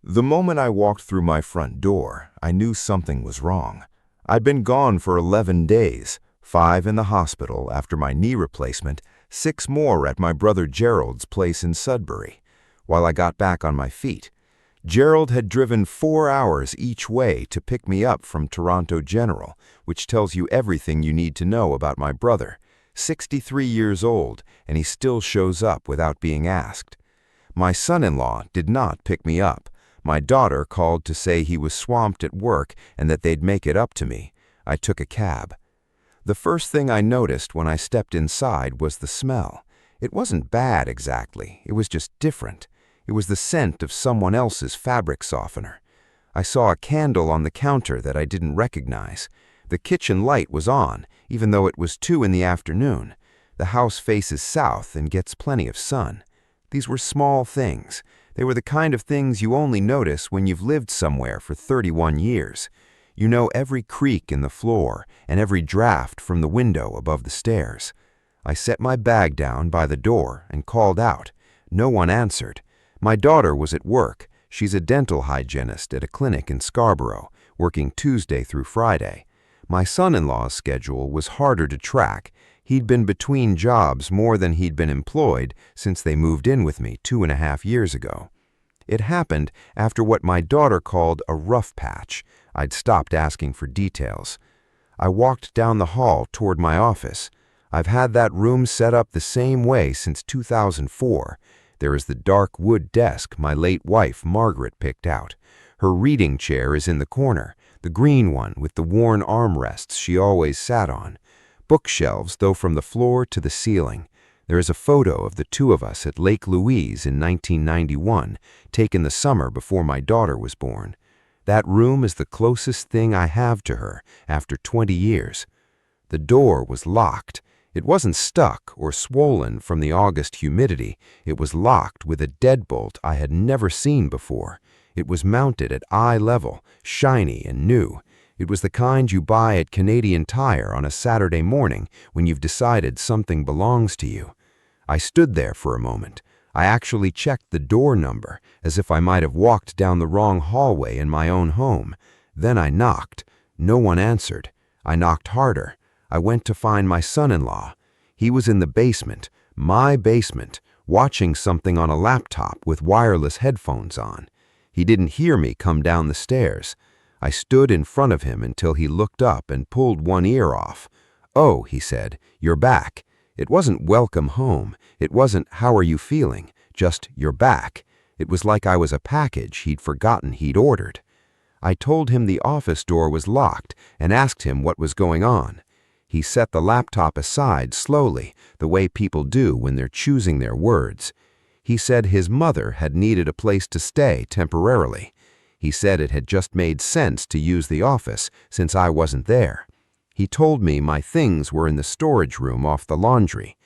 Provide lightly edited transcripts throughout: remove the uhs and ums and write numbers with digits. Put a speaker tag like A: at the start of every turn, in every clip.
A: The moment I walked through my front door, I knew something was wrong. I'd been gone for 11 days, 5 in the hospital after my knee replacement, 6 more at my brother Gerald's place in Sudbury. While I got back on my feet, Gerald had driven 4 hours each way to pick me up from Toronto General, which tells you everything you need to know about my brother. 63 years old, and he still shows up without being asked. My son-in-law did not pick me up. My daughter called to say he was swamped at work and that they'd make it up to me. I took a cab. The first thing I noticed when I stepped inside was the smell. It wasn't bad exactly, it was just different. It was the scent of someone else's fabric softener. I saw a candle on the counter that I didn't recognize. The kitchen light was on, even though it was 2 in the afternoon. The house faces south and gets plenty of sun. These were small things. They were the kind of things you only notice when you've lived somewhere for 31 years. You know every creak in the floor and every draft from the window above the stairs. I set my bag down by the door and called out. No one answered. My daughter was at work. She's a dental hygienist at a clinic in Scarborough, working Tuesday through Friday. My son-in-law's schedule was harder to track. He'd been between jobs more than he'd been employed since they moved in with me 2.5 years ago. It happened after what my daughter called a rough patch. I'd stopped asking for details. I walked down the hall toward my office. I've had that room set up the same way since 2004. There is the dark wood desk my late wife, Margaret, picked out. Her reading chair is in the corner, the green one with the worn armrests she always sat on. Bookshelves, though, from the floor to the ceiling. There is a photo of the two of us at Lake Louise in 1991, taken the summer before my daughter was born. That room is the closest thing I have to her after 20 years. The door was locked. It wasn't stuck or swollen from the August humidity. It was locked with a deadbolt I had never seen before. It was mounted at eye level, shiny and new. It was the kind you buy at Canadian Tire on a Saturday morning when you've decided something belongs to you. I stood there for a moment. I actually checked the door number, as if I might have walked down the wrong hallway in my own home. Then I knocked. No one answered. I knocked harder. I went to find my son-in-law. He was in the basement, my basement, watching something on a laptop with wireless headphones on. He didn't hear me come down the stairs. I stood in front of him until he looked up and pulled one ear off. "Oh," he said, "you're back." It wasn't welcome home. It wasn't how are you feeling, just you're back. It was like I was a package he'd forgotten he'd ordered. I told him the office door was locked and asked him what was going on. He set the laptop aside slowly, the way people do when they're choosing their words. He said his mother had needed a place to stay temporarily. He said it had just made sense to use the office since I wasn't there. He told me my things were in the storage room off the laundry.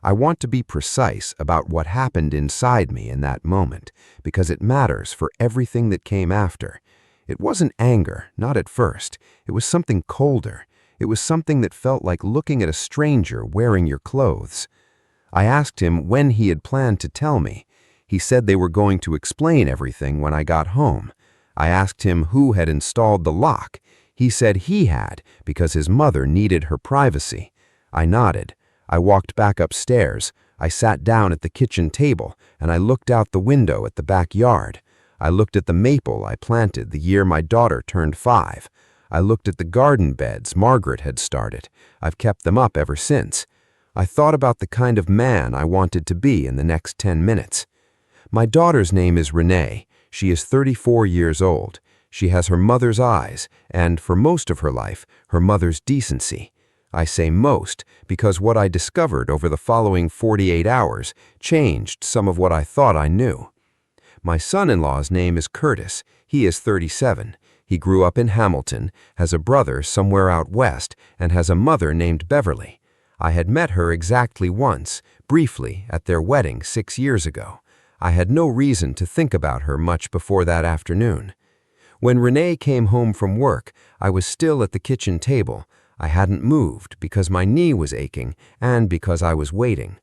A: I want to be precise about what happened inside me in that moment because it matters for everything that came after. It wasn't anger, not at first. It was something colder. It was something that felt like looking at a stranger wearing your clothes. I asked him when he had planned to tell me. He said they were going to explain everything when I got home. I asked him who had installed the lock. He said he had because his mother needed her privacy. I nodded. I walked back upstairs. I sat down at the kitchen table and I looked out the window at the backyard. I looked at the maple I planted the year my daughter turned 5. I looked at the garden beds Margaret had started. I've kept them up ever since. I thought about the kind of man I wanted to be in the next 10 minutes. My daughter's name is Renee. She is 34 years old. She has her mother's eyes and, for most of her life, her mother's decency. I say most because what I discovered over the following 48 hours changed some of what I thought I knew. My son-in-law's name is Curtis. He is 37. He grew up in Hamilton, has a brother somewhere out west, and has a mother named Beverly. I had met her exactly once, briefly, at their wedding 6 years ago. I had no reason to think about her much before that afternoon. When Renee came home from work, I was still at the kitchen table. I hadn't moved because my knee was aching and because I was waiting.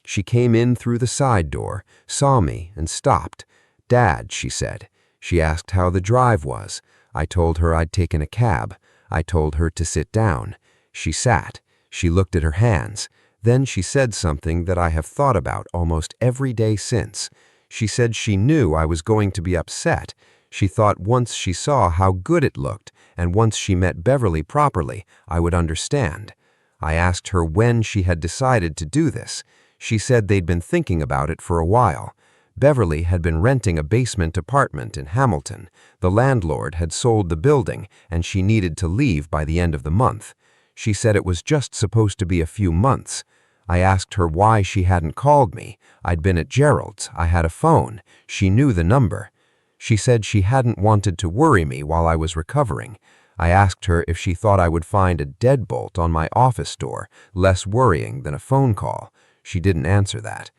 A: She came in through the side door, saw me, and stopped. "Dad," she said.
B: She asked how the drive was. I told her I'd taken a cab. I told her to sit down. She sat. She looked at her hands. Then she said something that I have thought about almost every day since. She said she knew I was going to be upset. She thought once she saw how good it looked, and once she met Beverly properly, I would understand. I asked her when she had decided to do this. She said they'd been thinking about it for a while. Beverly had been renting a basement apartment in Hamilton. The landlord had sold the building, and she needed to leave by the end of the month. She said it was just supposed to be a few months. I asked her why she hadn't called me. I'd been at Gerald's. I had a phone. She knew the number. She said she hadn't wanted to worry me while I was recovering. I asked her if she thought I would find a deadbolt on my office door, less worrying than a phone call. She didn't answer that.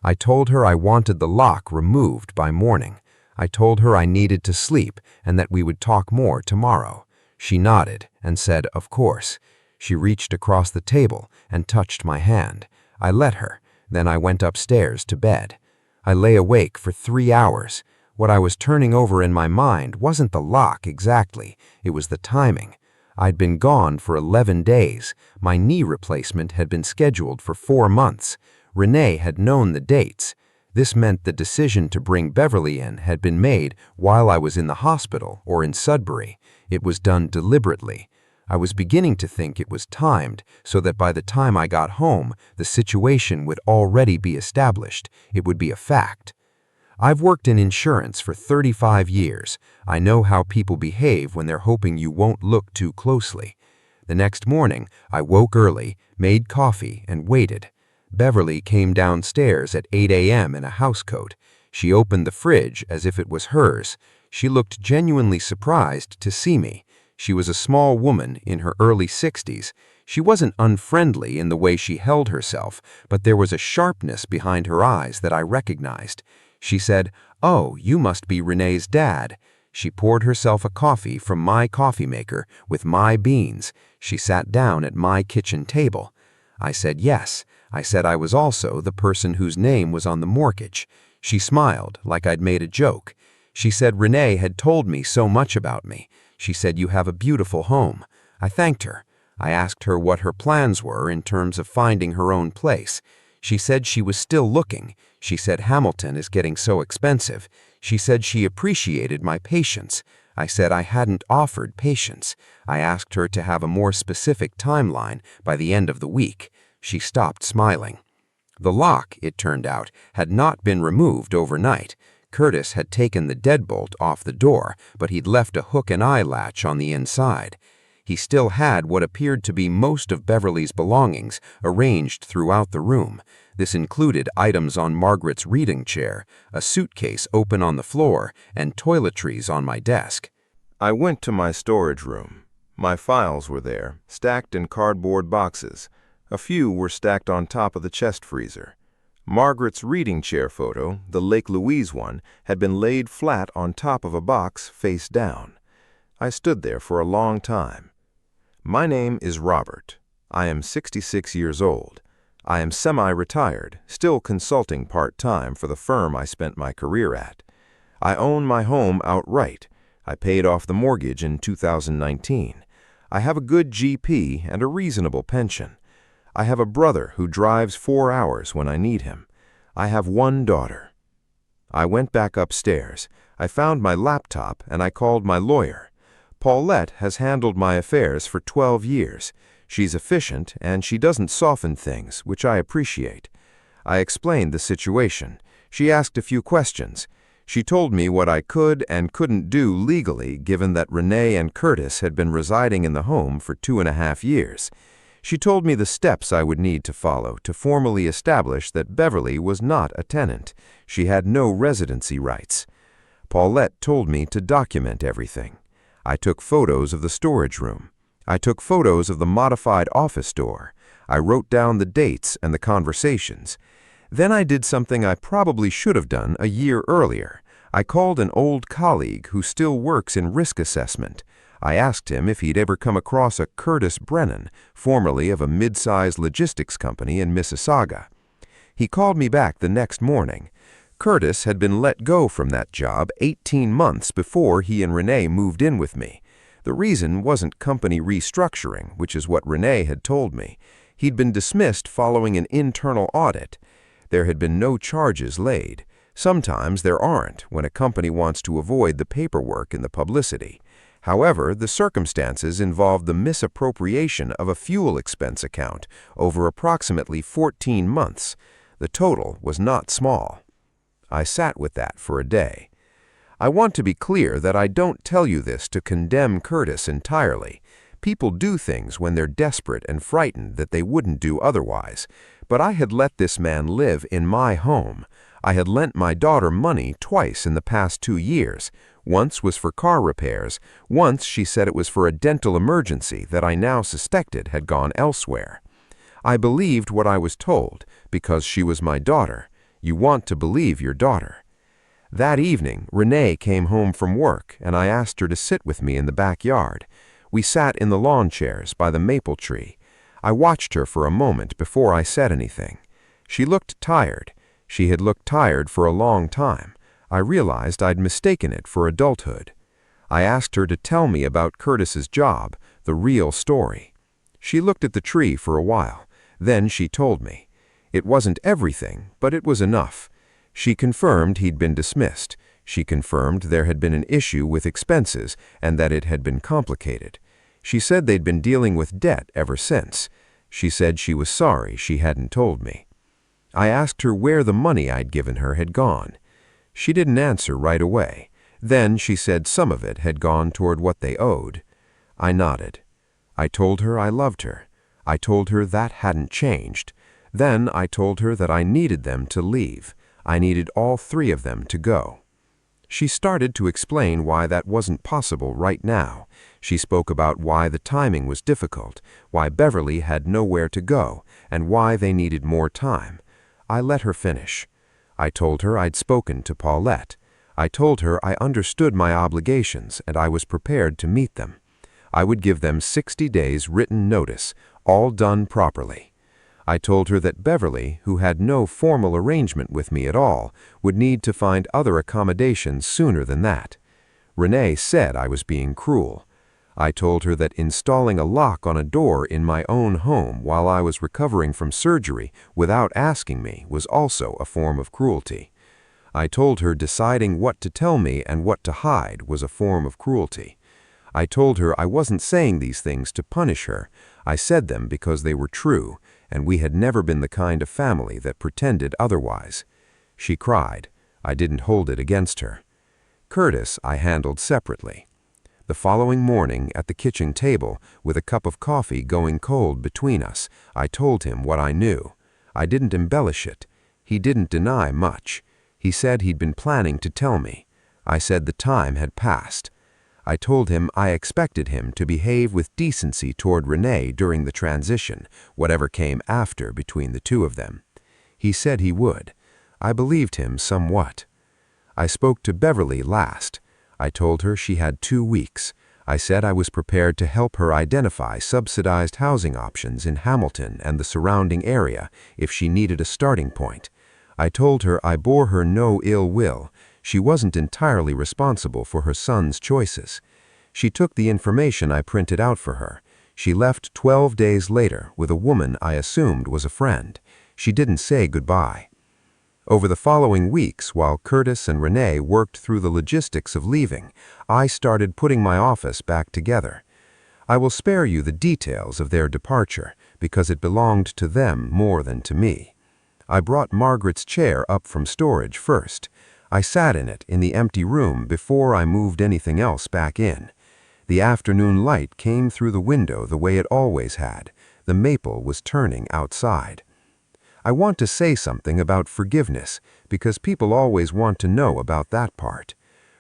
B: I told her I wanted the lock removed by morning. I told her I needed to sleep and that we would talk more tomorrow. She nodded and said, of course. She reached across the table and touched my hand. I let her. Then I went upstairs to bed. I lay awake for 3 hours. What I was turning over in my mind wasn't the lock exactly. It was the timing. I'd been gone for 11 days. My knee replacement had been scheduled for 4 months. Renee had known the dates. This meant the decision to bring Beverly in had been made while I was in the hospital or in Sudbury. It was done deliberately. I was beginning to think it was timed so that by the time I got home, the situation would already be established. It would be a fact. I've worked in insurance for 35 years. I know how people behave when they're hoping you won't look too closely. The next morning, I woke early, made coffee, and waited. Beverly came downstairs at 8 a.m. in a housecoat. She opened the fridge as if it was hers. She looked genuinely surprised to see me. She was a small woman in her early 60s. She wasn't unfriendly in the way she held herself, but there was a sharpness behind her eyes that I recognized. She said, "Oh, you must be Renee's dad." She poured herself a coffee from my coffee maker with my beans. She sat down at my kitchen table. I said yes. I said I was also the person whose name was on the mortgage. She smiled like I'd made a joke. She said Renee had told me so much about me. She said, "You have a beautiful home." I thanked her. I asked her what her plans were in terms of finding her own place. She said she was still looking. She said Hamilton is getting so expensive. She said she appreciated my patience. I said I hadn't offered patience. I asked her to have a more specific timeline by the end of the week. She stopped smiling. The lock, it turned out, had not been removed overnight. Curtis had taken the deadbolt off the door, but he'd left a hook and eye latch on the inside. He still had what appeared to be most of Beverly's belongings arranged throughout the room. This included items on Margaret's reading chair, a suitcase open on the floor, and toiletries on my desk.
A: I went to my storage room. My files were there, stacked in cardboard boxes. A few were stacked on top of the chest freezer. Margaret's reading chair photo, the Lake Louise one, had been laid flat on top of a box face down. I stood there for a long time. My name is Robert. I am 66 years old. I am semi-retired, still consulting part-time for the firm I spent my career at. I own my home outright. I paid off the mortgage in 2019. I have a good GP and a reasonable pension. I have a brother who drives 4 hours when I need him. I have one daughter. I went back upstairs. I found my laptop and I called my lawyer. Paulette has handled my affairs for 12 years. She's efficient and she doesn't soften things, which I appreciate. I explained the situation. She asked a few questions. She told me what I could and couldn't do legally given that Renee and Curtis had been residing in the home for 2.5 years. She told me the steps I would need to follow to formally establish that Beverly was not a tenant. She had no residency rights. Paulette told me to document everything. I took photos of the storage room. I took photos of the modified office door. I wrote down the dates and the conversations. Then I did something I probably should have done a year earlier. I called an old colleague who still works in risk assessment. I asked him if he'd ever come across a Curtis Brennan, formerly of a mid-sized logistics company in Mississauga. He called me back the next morning.
B: Curtis had been let go from that job 18 months before he and Renee moved in with me. The reason wasn't company restructuring, which is what Renee had told me. He'd been dismissed following an internal audit. There had been no charges laid. Sometimes there aren't when a company wants to avoid the paperwork and the publicity. However, the circumstances involved the misappropriation of a fuel expense account over approximately 14 months. The total was not small. I sat with that for a day. I want to be clear that I don't tell you this to condemn Curtis entirely. People do things when they're desperate and frightened that they wouldn't do otherwise. But I had let this man live in my home. I had lent my daughter money twice in the past 2 years. Once was for car repairs. Once she said it was for a dental emergency that I now suspected had gone elsewhere. I believed what I was told because she was my daughter. You want to believe your daughter. That evening, Renee came home from work, and I asked her to sit with me in the backyard. We sat in the lawn chairs by the maple tree. I watched her for a moment before I said anything. She looked tired. She had looked tired for a long time. I realized I'd mistaken it for adulthood. I asked her to tell me about Curtis's job, the real story. She looked at the tree for a while. Then she told me. It wasn't everything, but it was enough. She confirmed he'd been dismissed. She confirmed there had been an issue with expenses and that it had been complicated. She said they'd been dealing with debt ever since. She said she was sorry she hadn't told me. I asked her where the money I'd given her had gone. She didn't answer right away. Then she said some of it had gone toward what they owed. I nodded. I told her I loved her. I told her that hadn't changed. Then I told her that I needed them to leave. I needed all 3 of them to go. She started to explain why that wasn't possible right now. She spoke about why the timing was difficult, why Beverly had nowhere to go, and why they needed more time. I let her finish. I told her I'd spoken to Paulette. I told her I understood my obligations and I was prepared to meet them. I would give them 60 days written notice, all done properly. I told her that Beverly, who had no formal arrangement with me at all, would need to find other accommodations sooner than that. Renee said I was being cruel. I told her that installing a lock on a door in my own home while I was recovering from surgery without asking me was also a form of cruelty. I told her deciding what to tell me and what to hide was a form of cruelty. I told her I wasn't saying these things to punish her. I said them because they were true, and we had never been the kind of family that pretended otherwise. She cried. I didn't hold it against her. Curtis I handled separately. The following morning, at the kitchen table, with a cup of coffee going cold between us, I told him what I knew. I didn't embellish it. He didn't deny much. He said he'd been planning to tell me. I said the time had passed. I told him I expected him to behave with decency toward Renee during the transition, whatever came after between the 2 of them. He said he would. I believed him somewhat. I spoke to Beverly last. I told her she had 2 weeks. I said I was prepared to help her identify subsidized housing options in Hamilton and the surrounding area if she needed a starting point. I told her I bore her no ill will. She wasn't entirely responsible for her son's choices. She took the information I printed out for her. She left 12 days later with a woman I assumed was a friend. She didn't say goodbye. Over the following weeks, while Curtis and Renee worked through the logistics of leaving, I started putting my office back together. I will spare you the details of their departure because it belonged to them more than to me. I brought Margaret's chair up from storage first. I sat in it in the empty room before I moved anything else back in. The afternoon light came through the window the way it always had. The maple was turning outside. I want to say something about forgiveness because people always want to know about that part.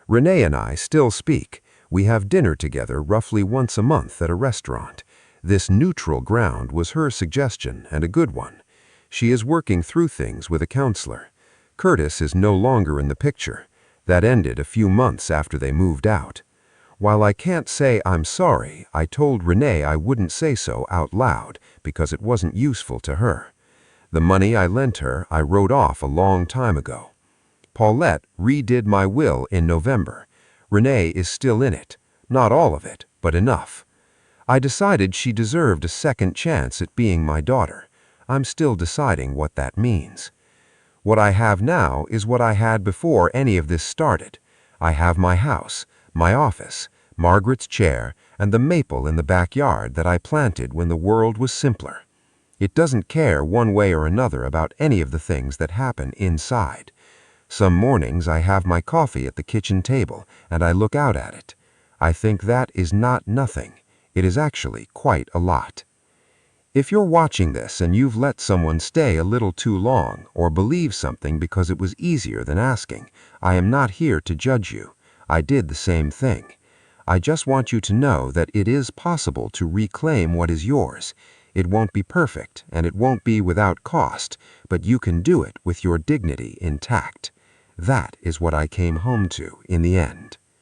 B: Renee and I still speak. We have dinner together roughly once a month at a restaurant. This neutral ground was her suggestion and a good one. She is working through things with a counselor. Curtis is no longer in the picture. That ended a few months after they moved out. While I can't say I'm sorry, I told Renee I wouldn't say so out loud because it wasn't useful to her. The money I lent her, I wrote off a long time ago. Paulette redid my will in November. Renee is still in it. Not all of it, but enough. I decided she deserved a second chance at being my daughter. I'm still deciding what that means. What I have now is what I had before any of this started. I have my house, my office, Margaret's chair, and the maple in the backyard that I planted when the world was simpler. It doesn't care one way or another about any of the things that happen inside. Some mornings I have my coffee at the kitchen table and I look out at it. I think that is not nothing. It is actually quite a lot. If you're watching this and you've let someone stay a little too long or believe something because it was easier than asking, I am not here to judge you. I did the same thing. I just want you to know that it is possible to reclaim what is yours. It won't be perfect and it won't be without cost, but you can do it with your dignity intact. That is what I came home to in the end.